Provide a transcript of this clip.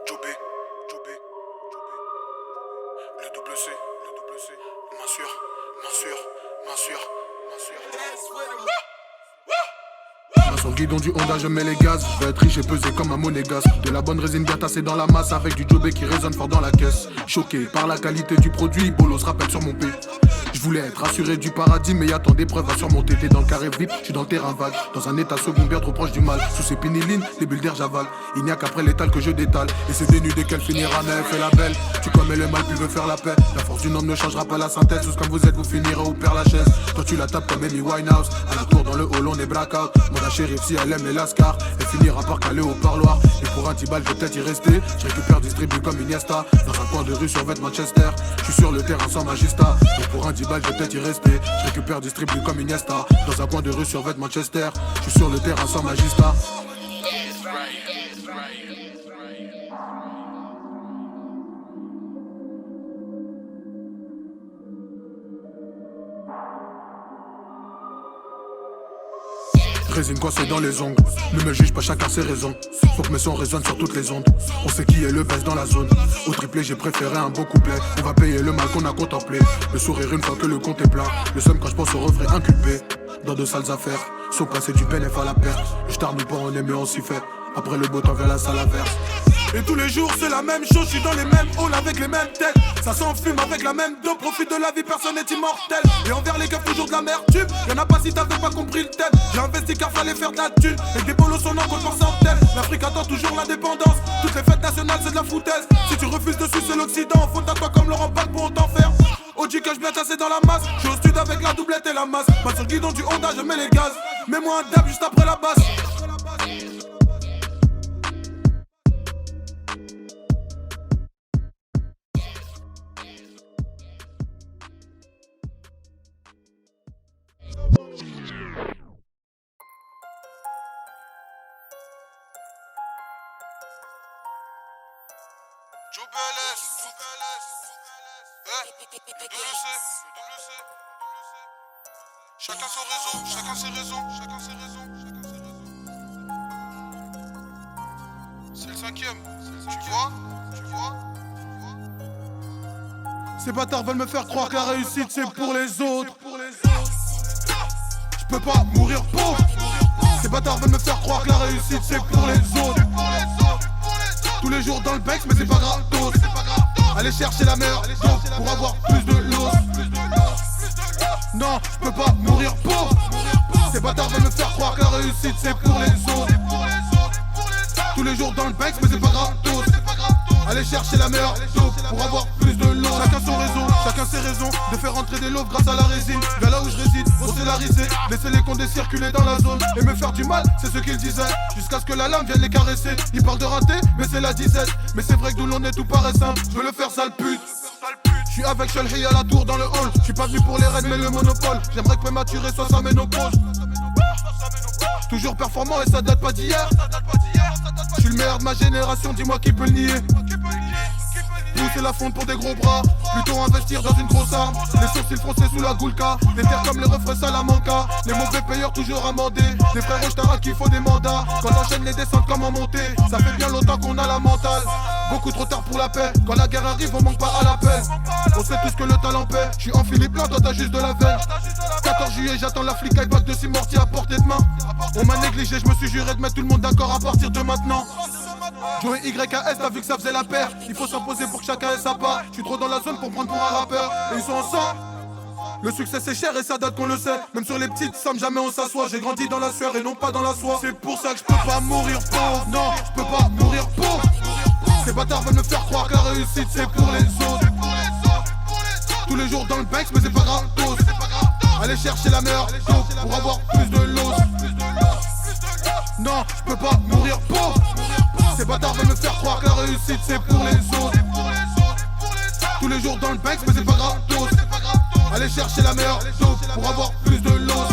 Jobé, Jobé, le double C, m'assure. Sur le guidon du Honda, je mets les gaz. Je veux être riche et peser comme un monégasque. De la bonne résine bien tassée dans la masse, avec du Jobé qui résonne fort dans la caisse. Choqué par la qualité du produit, Bolo se rappelle sur mon P. Je voulais être assuré du paradis, mais y'a tant d'épreuves à surmonter. T'es dans le carré vip, je suis dans le terrain vague. Dans un état secondaire trop proche du mal. Sous ces pénilines, les bulles d'air j'avale. Il n'y a qu'après l'étal que je détale. Et c'est dénudé qu'elle finira, mais elle fait la belle. Tu commets le mal, puis veux faire la paix. La force d'une homme ne changera pas la synthèse. Tous comme vous êtes, vous finirez au père la chaise. Toi tu la tapes comme Amy Winehouse. À la tour dans le hall, on est blackout. Mon shérif si elle aime les lascars. Elle finira par caler au parloir. Et pour un 10 balles, je vais peut-être y rester. Je récupère, distribue comme Iniesta. Dans un coin de rue sur Manchester. Je suis sur le terrain sans magista. Et pour un 10 balles, je vais peut-être y rester. Je récupère, distribue comme Iniesta. Dans un coin de rue sur Manchester. Je suis sur le terrain sans magista. Résine coincée dans les ongles. Ne me juge pas, chacun ses raisons. Faut que mes sons résonnent sur toutes les ondes. On sait qui est le best dans la zone. Au triplé j'ai préféré un beau couplet. On va payer le mal qu'on a contemplé. Le sourire une fois que le compte est plein. Le seum quand je pense au refrain inculpé. Dans de sales affaires. Sont passés du bénéf à la perte. Je tarde pas, on est mieux, on s'y fait. Après le beau temps vient la salle à verse. Et tous les jours c'est la même chose, je suis dans les mêmes halls avec les mêmes têtes. Ça s'enfume avec la même dope, profite de la vie, personne n'est immortel. Et envers les keufs toujours de la merde, y'en a pas si t'avais pas compris le thème. J'ai investi car fallait faire de la thune. Et des bolos sont en compte par centaines. L'Afrique attend toujours l'indépendance. Toutes les fêtes nationales c'est de la foutaise. Si tu refuses de sucer l'Occident, faut à toi comme Laurent Gbagbo on t'en faire. OG cache bien tassé dans la masse. Je suis au stud avec la doublette et la masse. Pas sur le guidon du Honda, je mets les gaz. Mets-moi un dab juste après la basse. Chacun ses raisons. C'est le 5ème, tu vois. Ces bâtards veulent me faire croire que la réussite c'est pour les autres. Je peux pas mourir pauvre. Ces bâtards veulent me faire croire que la réussite c'est pour les autres. Tous les jours dans le bec mais c'est pas gratos. Allez chercher la meilleure pour avoir plus de l'os. Non, je peux pas mourir pauvre. Ces bâtards veulent me faire croire que la réussite c'est pour les autres. Tous les jours dans le bec mais c'est pas gratos. Allez chercher la meilleure pour avoir plus de l'eau. Chacun ses raisons de faire entrer des loaves grâce à la résine. Vers là où je réside, on s'est larisé. Laisser les condés circuler dans la zone et me faire du mal, c'est ce qu'ils disaient. Jusqu'à ce que la lame vienne les caresser. Ils parlent de rater, mais c'est la disette. Mais c'est vrai que d'où l'on est tout paraît simple. Je veux le faire sale pute. Je suis avec Shelhi à la tour dans le hall. Je suis pas venu pour les raids mais le monopole. J'aimerais que prématuré soit sa ménopause. Toujours performant et ça date pas d'hier. Je suis le meilleur de ma génération, dis-moi qui peut le nier. Pousser la fonte pour des gros bras. Plutôt investir dans une grosse arme. Les sourcils froncés sous la goulka. Des terres comme les refrains Salamanca. Les mauvais payeurs toujours amendés. Des frères Rochtara qui faut des mandats. Quand on enchaîne les descentes comme en montée. Ça fait bien longtemps qu'on a la mentale. Beaucoup trop tard pour la paix. Quand la guerre arrive on manque pas à l'appel. On sait tous que le talent paie. Je suis en Philippe Blanc, toi t'as juste de la veine. 14 juillet j'attends la flic avec bac de 6 mortiers à portée de main. On m'a négligé, je me suis juré de mettre tout le monde d'accord à partir de maintenant. Joey YKS, t'as vu que ça faisait la paire. Il faut s'imposer pour que chacun ait sa part. Je suis trop dans la zone pour prendre pour un rappeur. Et ils sont ensemble. Le succès c'est cher et ça date qu'on le sait. Même sur les petites sommes jamais on s'assoit. J'ai grandi dans la sueur et non pas dans la soie. C'est pour ça que je peux pas mourir pauvre. Non, je peux pas mourir pauvre. Ces bâtards veulent me faire croire que la réussite c'est pour les autres. Tous les jours dans le banks mais c'est pas gratos. Allez chercher la meilleure pour avoir plus de l'os. Non, je peux pas mourir pauvre. Ces bâtards veulent me faire croire que la réussite c'est pour les autres. Tous les jours dans le banks mais c'est pas gratos. Allez chercher la meilleure pour avoir plus de l'os.